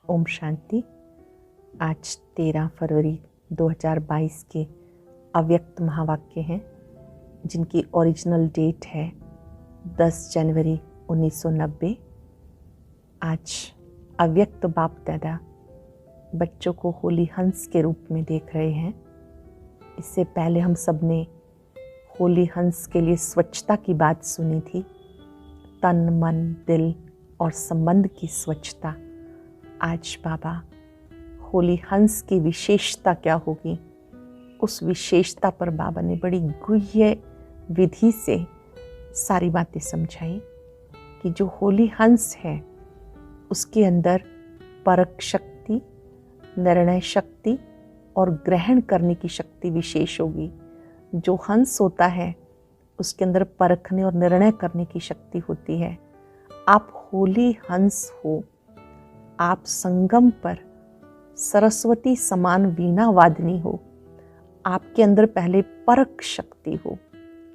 ओम शांति। आज 13 फरवरी 2022 के अव्यक्त महावाक्य हैं जिनकी ओरिजिनल डेट है 10 जनवरी 1990। आज अव्यक्त बाप दादा बच्चों को होली हंस के रूप में देख रहे हैं। इससे पहले हम सब ने होली हंस के लिए स्वच्छता की बात सुनी थी, तन मन दिल और संबंध की स्वच्छता। आज बाबा होली हंस की विशेषता क्या होगी, उस विशेषता पर बाबा ने बड़ी गुह्य विधि से सारी बातें समझाई कि जो होली हंस है उसके अंदर परख शक्ति, निर्णय शक्ति और ग्रहण करने की शक्ति विशेष होगी। जो हंस होता है उसके अंदर परखने और निर्णय करने की शक्ति होती है। आप होली हंस हो, आप संगम पर सरस्वती समान वीणा वादनी हो, आपके अंदर पहले परख शक्ति हो।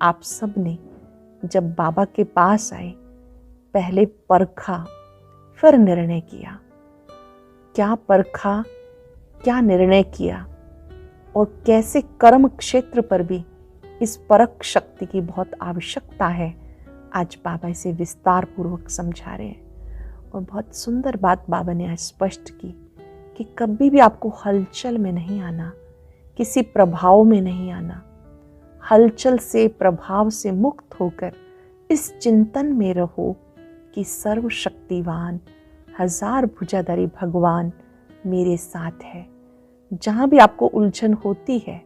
आप सब ने जब बाबा के पास आए पहले परखा फिर निर्णय किया। क्या परखा, क्या निर्णय किया और कैसे कर्म क्षेत्र पर भी इस परख शक्ति की बहुत आवश्यकता है, आज बाबा इसे विस्तार पूर्वक समझा रहे हैं। और बहुत सुंदर बात बाबा ने आज स्पष्ट की कि कभी भी आपको हलचल में नहीं आना, किसी प्रभाव में नहीं आना। हलचल से, प्रभाव से मुक्त होकर इस चिंतन में रहो कि सर्वशक्तिवान हजार भुजाधारी भगवान मेरे साथ है। जहाँ भी आपको उलझन होती है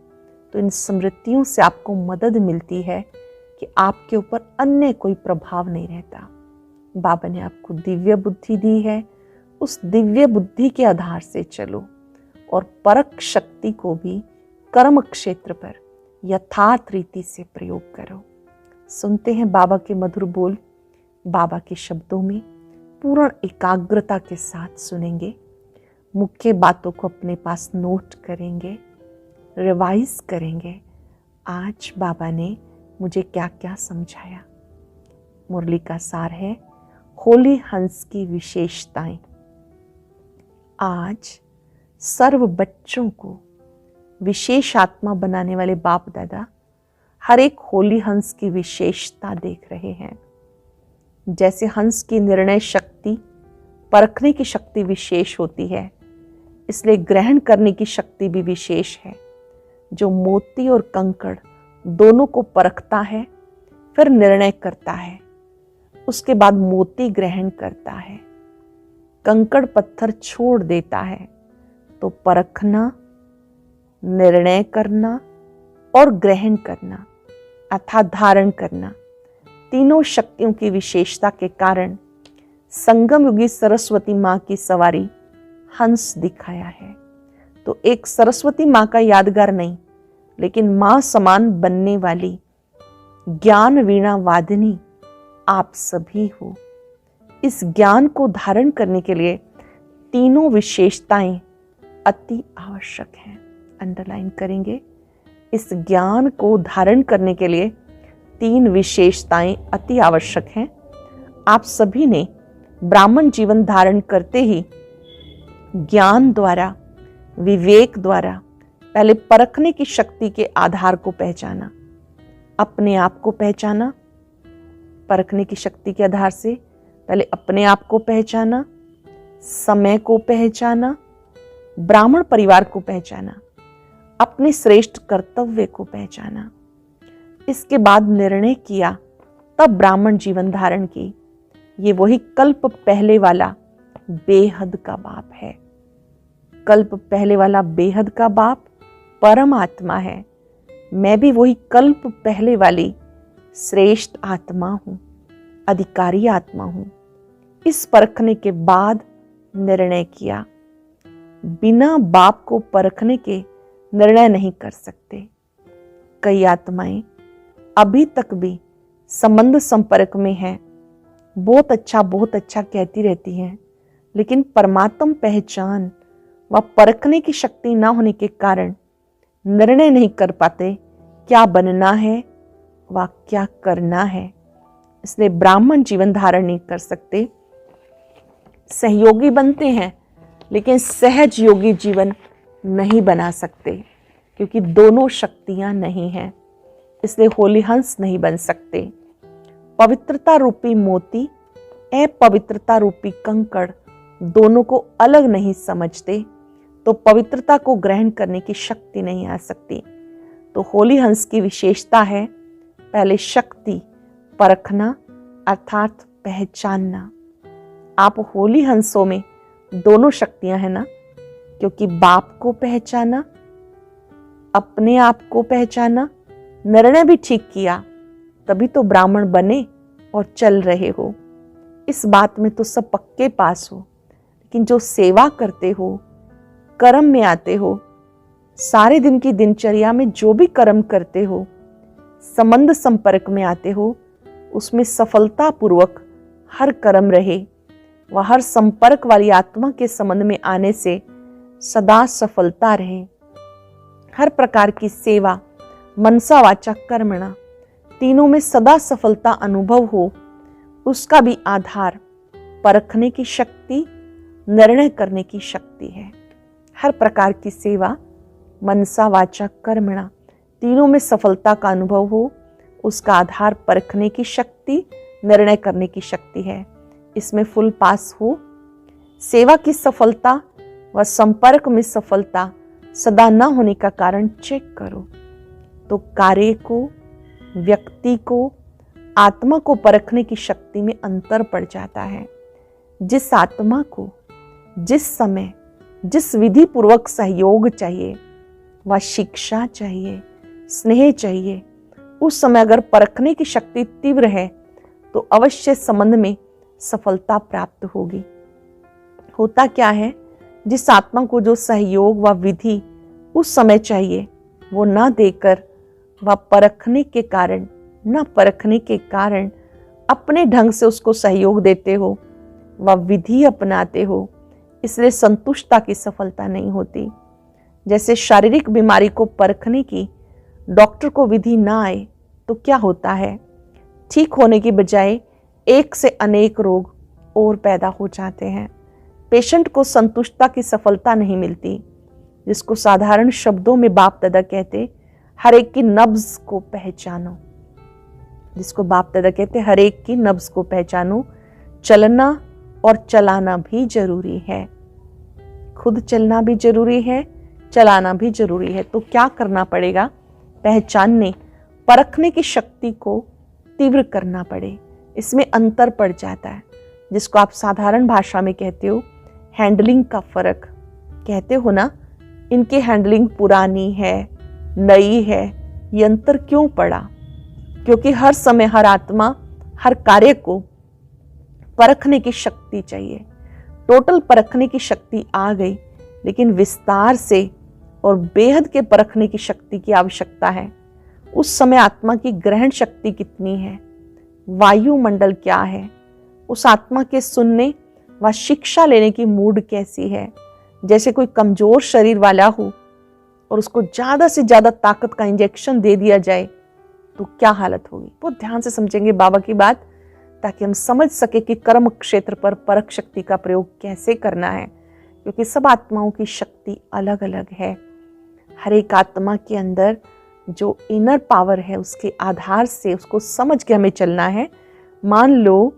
तो इन स्मृतियों से आपको मदद मिलती है कि आपके ऊपर अन्य कोई प्रभाव नहीं रहता। बाबा ने आपको दिव्य बुद्धि दी है, उस दिव्य बुद्धि के आधार से चलो और परख शक्ति को भी कर्म क्षेत्र पर यथार्थ रीति से प्रयोग करो। सुनते हैं बाबा के मधुर बोल, बाबा के शब्दों में पूर्ण एकाग्रता के साथ सुनेंगे। मुख्य बातों को अपने पास नोट करेंगे, रिवाइज करेंगे। आज बाबा ने मुझे क्या क्या समझाया। मुरली का सार है होली हंस की विशेषताएं। आज सर्व बच्चों को विशेष आत्मा बनाने वाले बाप दादा हर एक होली हंस की विशेषता देख रहे हैं। जैसे हंस की निर्णय शक्ति, परखने की शक्ति विशेष होती है, इसलिए ग्रहण करने की शक्ति भी विशेष है। जो मोती और कंकड़ दोनों को परखता है फिर निर्णय करता है, उसके बाद मोती ग्रहण करता है, कंकड़ पत्थर छोड़ देता है, तो परखना, निर्णय करना और ग्रहण करना अर्थात धारण करना, तीनों शक्तियों की विशेषता के कारण संगम युगी सरस्वती माँ की सवारी हंस दिखाया है। तो एक सरस्वती माँ का यादगार नहीं, लेकिन माँ समान बनने वाली ज्ञान वीणा वादनी आप सभी हो। इस ज्ञान को धारण करने के लिए तीनों विशेषताएं अति आवश्यक हैं। अंडरलाइन करेंगे, इस ज्ञान को धारण करने के लिए तीन विशेषताएं अति आवश्यक हैं। आप सभी ने ब्राह्मण जीवन धारण करते ही ज्ञान द्वारा, विवेक द्वारा पहले परखने की शक्ति के आधार को पहचाना, अपने आप को पहचाना। परखने की शक्ति के आधार से पहले अपने आप को पहचाना, समय को पहचाना, ब्राह्मण परिवार को पहचाना, अपने श्रेष्ठ कर्तव्य को पहचाना। इसके बाद निर्णय किया, तब ब्राह्मण जीवन धारण की। ये वही कल्प पहले वाला बेहद का बाप है। कल्प पहले वाला बेहद का बाप परमात्मा है। मैं भी वही कल्प पहले वाली श्रेष्ठ आत्मा हूँ, अधिकारी आत्मा हूँ। इस परखने के बाद निर्णय किया। बिना बाप को परखने के निर्णय नहीं कर सकते। कई आत्माएं अभी तक भी संबंध संपर्क में हैं, बहुत अच्छा कहती रहती हैं, लेकिन परमात्म पहचान व परखने की शक्ति ना होने के कारण निर्णय नहीं कर पाते क्या बनना है व क्या करना है। इसलिए ब्राह्मण जीवन धारण नहीं कर सकते। सहयोगी बनते हैं लेकिन सहज योगी जीवन नहीं बना सकते, क्योंकि दोनों शक्तियां नहीं हैं। इसलिए होली हंस नहीं बन सकते। पवित्रता रूपी मोती, अपवित्रता रूपी कंकड़ दोनों को अलग नहीं समझते, तो पवित्रता को ग्रहण करने की शक्ति नहीं आ सकती। तो होली हंस की विशेषता है पहले शक्ति परखना, अर्थात पहचानना। आप होली हंसों में दोनों शक्तियां हैं ना, क्योंकि बाप को पहचाना, अपने आप को पहचाना, निर्णय भी ठीक किया, तभी तो ब्राह्मण बने और चल रहे हो। इस बात में तो सब पक्के पास हो। लेकिन जो सेवा करते हो, कर्म में आते हो, सारे दिन की दिनचर्या में जो भी कर्म करते हो, संबंध संपर्क में आते हो, उसमें सफलता पूर्वक हर कर्म रहे व हर संपर्क वाली आत्मा के संबंध में आने से सदा सफलता रहे। हर प्रकार की सेवा मनसा वाचा कर्मणा तीनों में सदा सफलता अनुभव हो, उसका भी आधार परखने की शक्ति, निर्णय करने की शक्ति है। हर प्रकार की सेवा मनसा वाचा कर्मणा तीनों में सफलता का अनुभव हो, उसका आधार परखने की शक्ति, निर्णय करने की शक्ति है। इसमें फुल पास हो। सेवा की सफलता व संपर्क में सफलता सदा न होने का कारण चेक करो तो कार्य को, व्यक्ति को, आत्मा को परखने की शक्ति में अंतर पड़ जाता है। जिस आत्मा को जिस समय जिस विधि पूर्वक सहयोग चाहिए व शिक्षा चाहिए, स्नेह चाहिए, उस समय अगर परखने की शक्ति तीव्र है तो अवश्य संबंध में सफलता प्राप्त होगी। होता क्या है, जिस आत्मा को जो सहयोग व विधि उस समय चाहिए वो न देकर व परखने के कारण अपने ढंग से उसको सहयोग देते हो व विधि अपनाते हो, इसलिए संतुष्टता की सफलता नहीं होती। जैसे शारीरिक बीमारी को परखने की डॉक्टर को विधि ना आए तो क्या होता है, ठीक होने की बजाय एक से अनेक रोग और पैदा हो जाते हैं। पेशेंट को संतुष्टता की सफलता नहीं मिलती, जिसको साधारण शब्दों में बाप दादा कहते हर एक की नब्ज को पहचानो, जिसको बाप दादा कहते हर एक की नब्ज को पहचानो। चलना और चलाना भी जरूरी है, खुद चलना भी जरूरी है, चलाना भी जरूरी है। तो क्या करना पड़ेगा, पहचानने परखने की शक्ति को तीव्र करना पड़े। इसमें अंतर पड़ जाता है, जिसको आप साधारण भाषा में कहते हो हैंडलिंग का फर्क कहते हो ना। इनकी हैंडलिंग पुरानी है, नई है, ये अंतर क्यों पड़ा? क्योंकि हर समय हर आत्मा हर कार्य को परखने की शक्ति चाहिए। टोटल परखने की शक्ति आ गई, लेकिन विस्तार से और बेहद के परखने की शक्ति की आवश्यकता है। उस समय आत्मा की ग्रहण शक्ति कितनी है, वायुमंडल क्या है, उस आत्मा के सुनने व शिक्षा लेने की मूड कैसी है। जैसे कोई कमजोर शरीर वाला हो और उसको ज्यादा से ज्यादा ताकत का इंजेक्शन दे दिया जाए तो क्या हालत होगी। बहुत ध्यान से समझेंगे बाबा की बात, ताकि हम समझ सके कि कर्म क्षेत्र पर परख शक्ति का प्रयोग कैसे करना है, क्योंकि सब आत्माओं की शक्ति अलग अलग है। हर एक आत्मा के अंदर जो इनर पावर है उसके आधार से उसको समझ के हमें चलना है। मान लो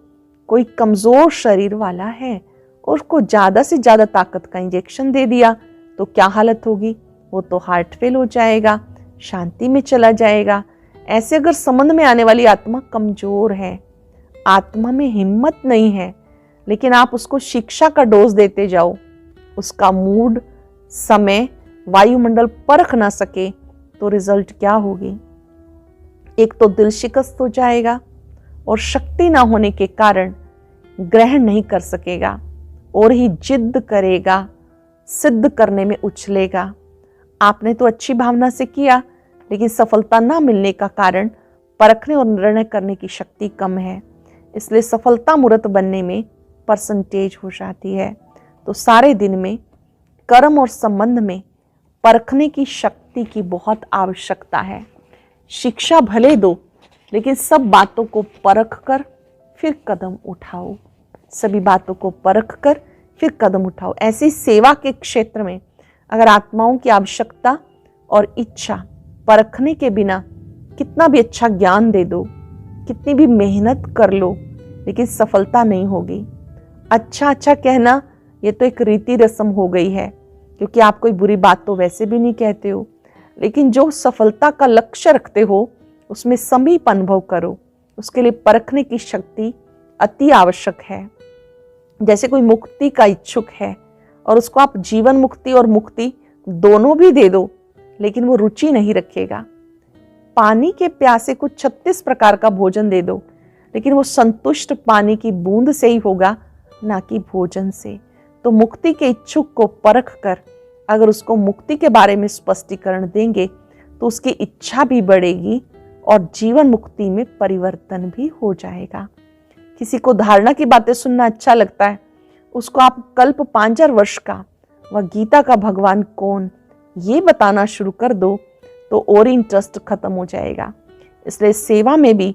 कोई कमजोर शरीर वाला है और उसको ज्यादा से ज्यादा ताकत का इंजेक्शन दे दिया तो क्या हालत होगी, वो तो हार्ट फेल हो जाएगा, शांति में चला जाएगा। ऐसे अगर संबंध में आने वाली आत्मा कमजोर है, आत्मा में हिम्मत नहीं है, लेकिन आप उसको शिक्षा का डोज देते जाओ, उसका मूड, समय, वायुमंडल परख ना सके तो रिजल्ट क्या होगी? एक तो दिल शिकस्त हो जाएगा और शक्ति ना होने के कारण ग्रहण नहीं कर सकेगा और ही जिद करेगा, सिद्ध करने में उछलेगा। आपने तो अच्छी भावना से किया, लेकिन सफलता ना मिलने का कारण परखने और निर्णय करने की शक्ति कम है, इसलिए सफलता मूर्त बनने में परसेंटेज हो जाती है। तो सारे दिन में कर्म और संबंध में परखने की शक्ति की बहुत आवश्यकता है। शिक्षा भले दो, लेकिन सब बातों को परख कर फिर कदम उठाओ। सभी बातों को परख कर फिर कदम उठाओ। ऐसी सेवा के क्षेत्र में अगर आत्माओं की आवश्यकता और इच्छा परखने के बिना कितना भी अच्छा ज्ञान दे दो, कितनी भी मेहनत कर लो, लेकिन सफलता नहीं होगी। अच्छा अच्छा कहना ये तो एक रीति रस्म हो गई है, क्योंकि आप कोई बुरी बात तो वैसे भी नहीं कहते हो। लेकिन जो सफलता का लक्ष्य रखते हो उसमें समीप अनुभव करो। उसके लिए परखने की शक्ति अति आवश्यक है। जैसे कोई मुक्ति का इच्छुक है और उसको आप जीवन मुक्ति और मुक्ति दोनों भी दे दो, लेकिन वो रुचि नहीं रखेगा। पानी के प्यासे को 36 प्रकार का भोजन दे दो, लेकिन वो संतुष्ट पानी की बूंद से ही होगा, ना कि भोजन से। तो मुक्ति के इच्छुक को परख कर अगर उसको मुक्ति के बारे में स्पष्टीकरण देंगे तो उसकी इच्छा भी बढ़ेगी और जीवन मुक्ति में परिवर्तन भी हो जाएगा। किसी को धारणा की बातें सुनना अच्छा लगता है, उसको आप कल्प 5000 वर्ष का व गीता का भगवान कौन ये बताना शुरू कर दो तो और इंटरेस्ट खत्म हो जाएगा। इसलिए सेवा में भी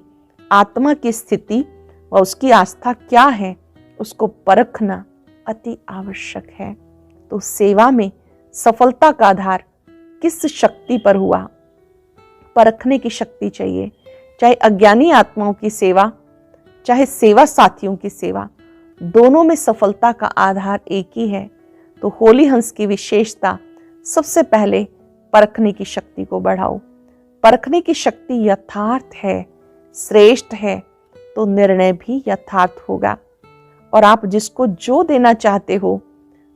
आत्मा की स्थिति व उसकी आस्था क्या है उसको परखना अति आवश्यक है। तो सेवा में सफलता का आधार किस शक्ति पर हुआ? परखने की शक्ति चाहिए। चाहे अज्ञानी आत्माओं की सेवा, चाहे सेवा साथियों की सेवा, दोनों में सफलता का आधार एक ही है। तो होली हंस की विशेषता सबसे पहले परखने की शक्ति को बढ़ाओ। परखने की शक्ति यथार्थ है, श्रेष्ठ है, तो निर्णय भी यथार्थ होगा और आप जिसको जो देना चाहते हो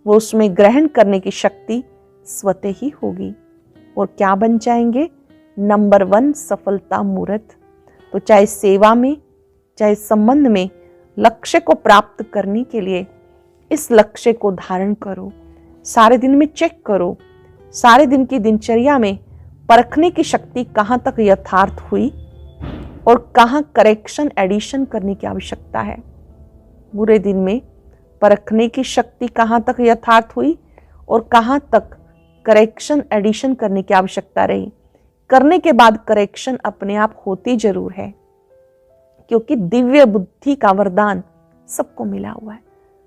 वो उसमें ग्रहण करने की शक्ति स्वतः ही होगी और क्या बन जाएंगे? नंबर 1 सफलता मूर्त। तो चाहे सेवा में चाहे संबंध में लक्ष्य को प्राप्त करने के लिए इस लक्ष्य को धारण करो। सारे दिन में चेक करो, सारे दिन की दिनचर्या में परखने की शक्ति कहाँ तक यथार्थ हुई और कहाँ करेक्शन एडिशन करने की आवश्यकता है। बुरे दिन में परखने की शक्ति कहाँ तक यथार्थ हुई और कहाँ तक करेक्शन एडिशन करने की आवश्यकता रही। करने के बाद करेक्शन अपने आप होती जरूर है, क्योंकि दिव्य बुद्धि का वरदान सबको मिला हुआ है।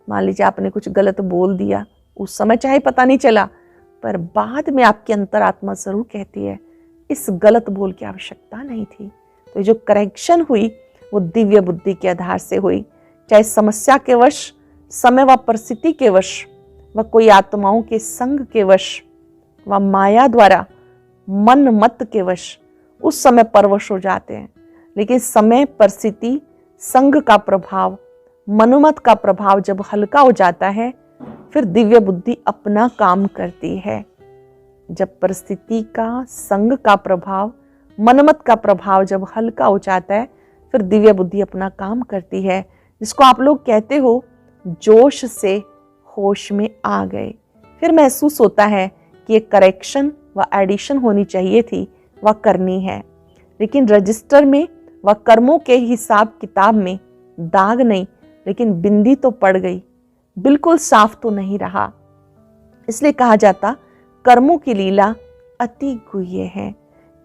मान लीजिए आपने कुछ गलत बोल दिया, उस समय चाहे पता नहीं चला, पर बाद में आपकी अंतरात्मा जरूर कहती है इस गलत बोल की आवश्यकता नहीं थी। तो जो करेक्शन हुई वो दिव्य बुद्धि के आधार से हुई। चाहे समस्या के वश, समय व परिस्थिति के वश व कोई आत्माओं के संग के वश व माया द्वारा मन मत के वश उस समय परवश हो जाते हैं, लेकिन समय, परिस्थिति, संग का प्रभाव, मनोमत का प्रभाव जब हल्का हो जाता है फिर दिव्य बुद्धि अपना काम करती है। जब परिस्थिति का, संग का प्रभाव, मनोमत का प्रभाव जब हल्का हो जाता है फिर दिव्य बुद्धि अपना काम करती है, जिसको आप लोग कहते हो जोश से होश में आ गए। फिर महसूस होता है कि एक करेक्शन व एडिशन होनी चाहिए थी, वह करनी है, लेकिन रजिस्टर में व कर्मों के हिसाब किताब में दाग नहीं, लेकिन बिंदी तो पड़ गई, बिल्कुल साफ तो नहीं रहा। इसलिए कहा जाता कर्मों की लीला अति गुह्य है।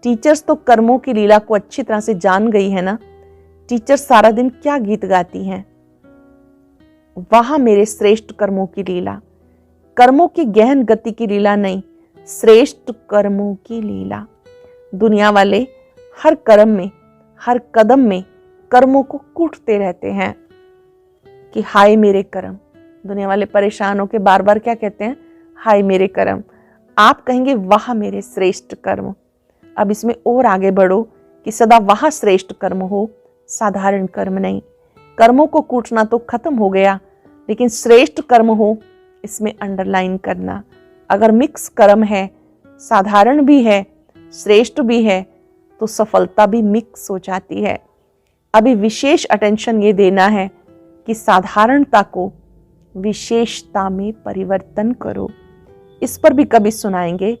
टीचर्स तो कर्मों की लीला को अच्छी तरह से जान गई है ना। टीचर सारा दिन क्या गीत गाती हैं? वहां मेरे श्रेष्ठ कर्मों की लीला, कर्मों की गहन गति की लीला नहीं, श्रेष्ठ कर्मों की लीला। दुनिया वाले हर कर्म में, हर कदम में कर्मों को कूटते रहते हैं कि हाय मेरे कर्म। दुनिया वाले परेशान होकर बार बार क्या कहते हैं? हाय मेरे कर्म। आप कहेंगे वाह मेरे श्रेष्ठ कर्म। अब इसमें और आगे बढ़ो कि सदा वह श्रेष्ठ कर्म हो, साधारण कर्म नहीं। कर्मों को कूटना तो खत्म हो गया, लेकिन श्रेष्ठ कर्म हो इसमें अंडरलाइन करना। अगर मिक्स कर्म है, साधारण भी है, श्रेष्ठ भी है, तो सफलता भी मिक्स हो जाती है। अभी विशेष अटेंशन ये देना है कि साधारणता को विशेषता में परिवर्तन करो। इस पर भी कभी सुनाएंगे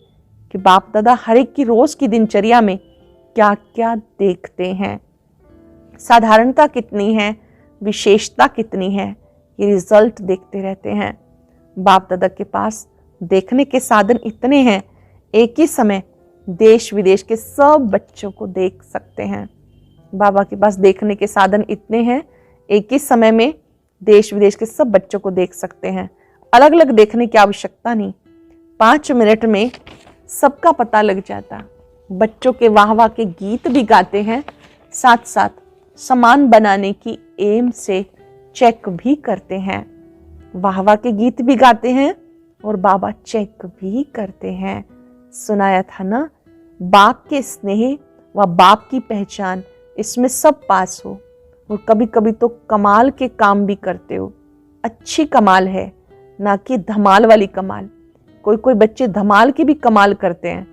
कि बाप दादा हर एक की रोज की दिनचर्या में क्या क्या देखते हैं, साधारणता कितनी है, विशेषता कितनी है, ये रिजल्ट देखते रहते हैं। बाप दादा के पास देखने के साधन इतने हैं, एक ही समय देश विदेश के सब बच्चों को देख सकते हैं। बाबा के पास देखने के साधन इतने हैं, एक ही समय में देश विदेश के सब बच्चों को देख सकते हैं। अलग अलग देखने की आवश्यकता नहीं, 5 मिनट में सबका पता लग जाता। बच्चों के वाह वाह के गीत भी गाते हैं, साथ साथ सामान बनाने की एम से चेक भी करते हैं। वाह वाह के गीत भी गाते हैं और बाबा चेक भी करते हैं। सुनाया था ना, बाप के स्नेह व बाप की पहचान, इसमें सब पास हो। और कभी कभी तो कमाल के काम भी करते हो। अच्छी कमाल है, ना कि धमाल वाली कमाल। कोई कोई बच्चे धमाल की भी कमाल करते हैं,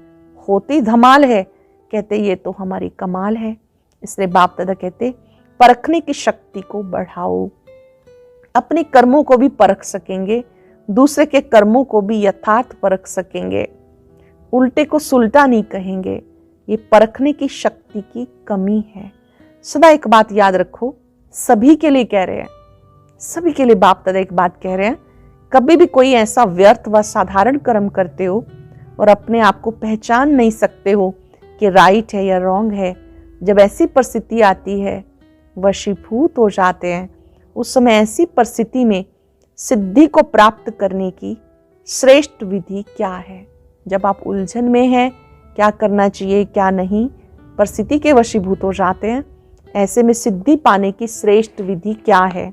होती धमाल है, कहते ये तो हमारी कमाल है। इसलिए बाप दादा कहते परखने की शक्ति को बढ़ाओ। अपने कर्मों को भी परख सकेंगे, दूसरे के कर्मों को भी यथार्थ परख सकेंगे, उल्टे को सुलटा नहीं कहेंगे। ये परखने की शक्ति की कमी है। सदा एक बात याद रखो, सभी के लिए कह रहे हैं, सभी के लिए बाप दादा एक बात कह रहे हैं, कभी भी कोई ऐसा व्यर्थ व साधारण कर्म करते हो और अपने आप को पहचान नहीं सकते हो कि राइट है या रॉन्ग है, जब ऐसी परिस्थिति आती है वशीभूत हो जाते हैं। उस समय ऐसी परिस्थिति में सिद्धि को प्राप्त करने की श्रेष्ठ विधि क्या है? जब आप उलझन में हैं, क्या करना चाहिए क्या नहीं, परिस्थिति के वशीभूत हो जाते हैं, ऐसे में सिद्धि पाने की श्रेष्ठ विधि क्या है?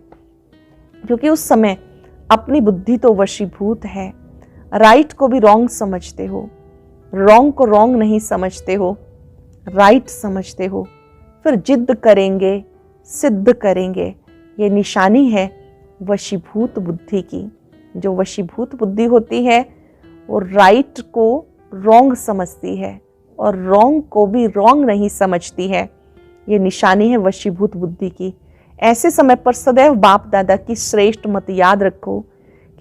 क्योंकि उस समय अपनी बुद्धि तो वशीभूत है, राइट को भी रॉन्ग समझते हो, रॉन्ग को रॉन्ग नहीं समझते हो, राइट समझते हो। फिर जिद करेंगे, सिद्ध करेंगे। ये निशानी है वशीभूत बुद्धि की। जो वशीभूत बुद्धि होती है वो राइट को रॉन्ग समझती है और रॉन्ग को भी रॉन्ग नहीं समझती है। ये निशानी है वशीभूत बुद्धि की। ऐसे समय पर सदैव बाप दादा की श्रेष्ठ मत याद रखो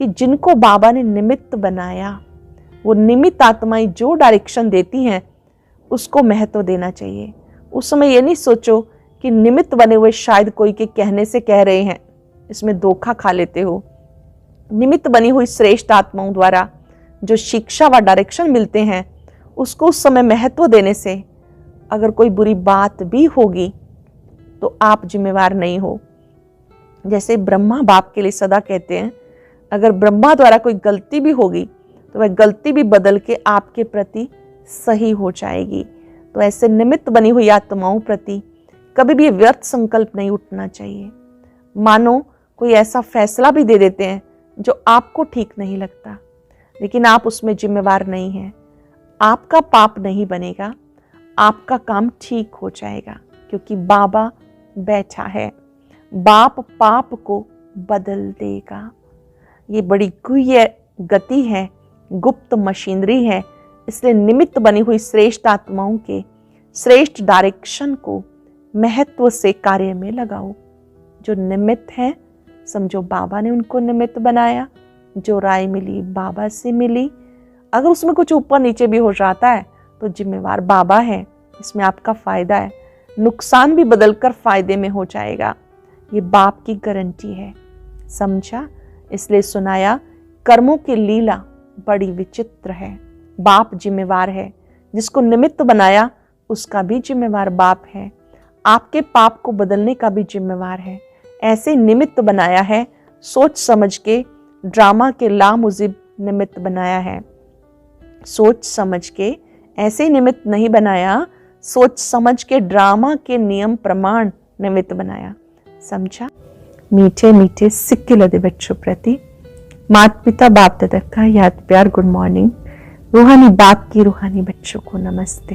कि जिनको बाबा ने निमित्त बनाया, वो निमित्त आत्माएं जो डायरेक्शन देती हैं उसको महत्व देना चाहिए। उस समय ये नहीं सोचो कि निमित्त बने हुए शायद कोई के कहने से कह रहे हैं, इसमें धोखा खा लेते हो। निमित्त बनी हुई श्रेष्ठ आत्माओं द्वारा जो शिक्षा व डायरेक्शन मिलते हैं उसको उस समय महत्व देने से अगर कोई बुरी बात भी होगी तो आप जिम्मेवार नहीं हो। जैसे ब्रह्मा बाप के लिए सदा कहते हैं, अगर ब्रह्मा द्वारा कोई गलती भी होगी तो वह गलती भी बदल के आपके प्रति सही हो जाएगी। तो ऐसे निमित्त बनी हुई आत्माओं प्रति कभी भी व्यर्थ संकल्प नहीं उठना चाहिए। मानो कोई ऐसा फैसला भी दे देते हैं जो आपको ठीक नहीं लगता, लेकिन आप उसमें जिम्मेवार नहीं हैं। आपका पाप नहीं बनेगा, आपका काम ठीक हो जाएगा, क्योंकि बाबा बैठा है। बाप पाप को बदल देगा। ये बड़ी गुह्य गति है, गुप्त मशीनरी है। इसलिए निमित्त बनी हुई श्रेष्ठ आत्माओं के श्रेष्ठ डायरेक्शन को महत्व से कार्य में लगाओ। जो निमित्त हैं, समझो बाबा ने उनको निमित्त बनाया। जो राय मिली बाबा से मिली। अगर उसमें कुछ ऊपर नीचे भी हो जाता है तो जिम्मेवार बाबा है। इसमें आपका फायदा है, नुकसान भी बदलकर फायदे में हो जाएगा। ये बाप की गारंटी है, समझा? इसलिए सुनाया, कर्मों की लीला बड़ी विचित्र है। बाप जिम्मेवार है, जिसको निमित्त बनाया उसका भी जिम्मेवार बाप है। आपके पाप को बदलने का भी जिम्मेवार है। ऐसे निमित्त बनाया है, सोच समझ के ड्रामा के लामुजिब निमित्त बनाया है। सोच समझ के ऐसे निमित्त नहीं बनाया, सोच समझ के ड्रामा के नियम प्रमाण निमित्त बनाया। समझा? मीठे मीठे सिक्के लदे बच्चों प्रति माता पिता बाप दादा का याद प्यार गुड मॉर्निंग। रूहानी बाप की रूहानी बच्चों को नमस्ते।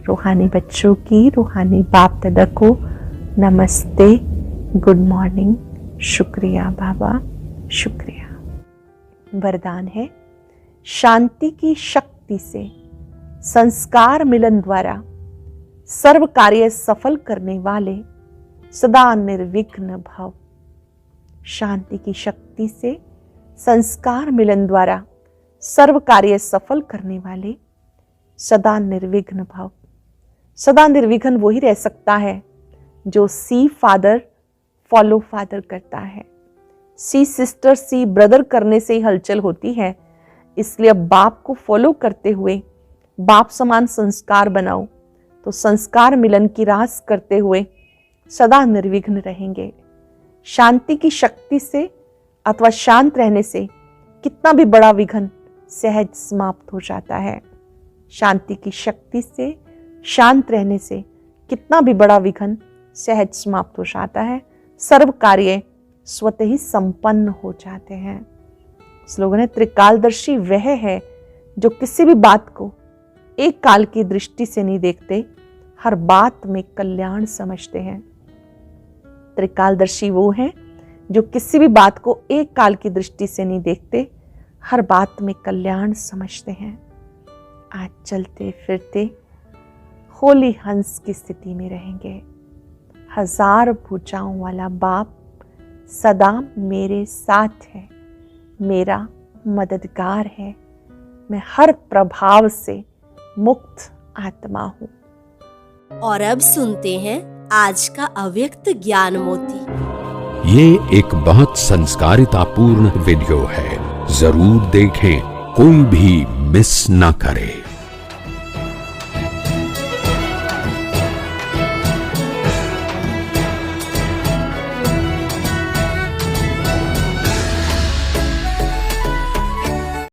रूहानी बच्चों की रूहानी बाप दादा को नमस्ते, गुड मॉर्निंग। शुक्रिया बाबा, शुक्रिया। वरदान है, शांति की शक्ति से संस्कार मिलन द्वारा सर्व कार्य सफल करने वाले सदा निर्विघ्न भव। शांति की शक्ति से संस्कार मिलन द्वारा सर्व कार्य सफल करने वाले सदा निर्विघ्न भव। सदा निर्विघ्न वही रह सकता है जो सी फादर फॉलो फादर करता है। सी सिस्टर सी ब्रदर करने से ही हलचल होती है। इसलिए अब बाप को फॉलो करते हुए बाप समान संस्कार बनाओ तो संस्कार मिलन की रास करते हुए सदा निर्विघ्न रहेंगे। शांति की शक्ति से अथवा शांत रहने से कितना भी बड़ा विघ्न सहज समाप्त हो जाता है। शांति की शक्ति से, शांत रहने से कितना भी बड़ा विघ्न सहज समाप्त हो जाता है। सर्व कार्य स्वतः ही संपन्न हो जाते हैं। स्लोगन है, त्रिकालदर्शी वह है जो किसी भी बात को एक काल की दृष्टि से नहीं देखते, हर बात में कल्याण समझते हैं। त्रिकालदर्शी वो हैं जो किसी भी बात को एक काल की दृष्टि से नहीं देखते, हर बात में कल्याण समझते हैं। आज चलते फिरते होली हंस की स्थिति में रहेंगे। हजार भुजाओं वाला बाप सदा मेरे साथ है, मेरा मददगार है। मैं हर प्रभाव से मुक्त आत्मा हूँ। और अब सुनते हैं आज का अव्यक्त ज्ञान मोती। ये एक बहुत संस्कारितापूर्ण वीडियो है, जरूर देखें, कोई भी मिस ना करे।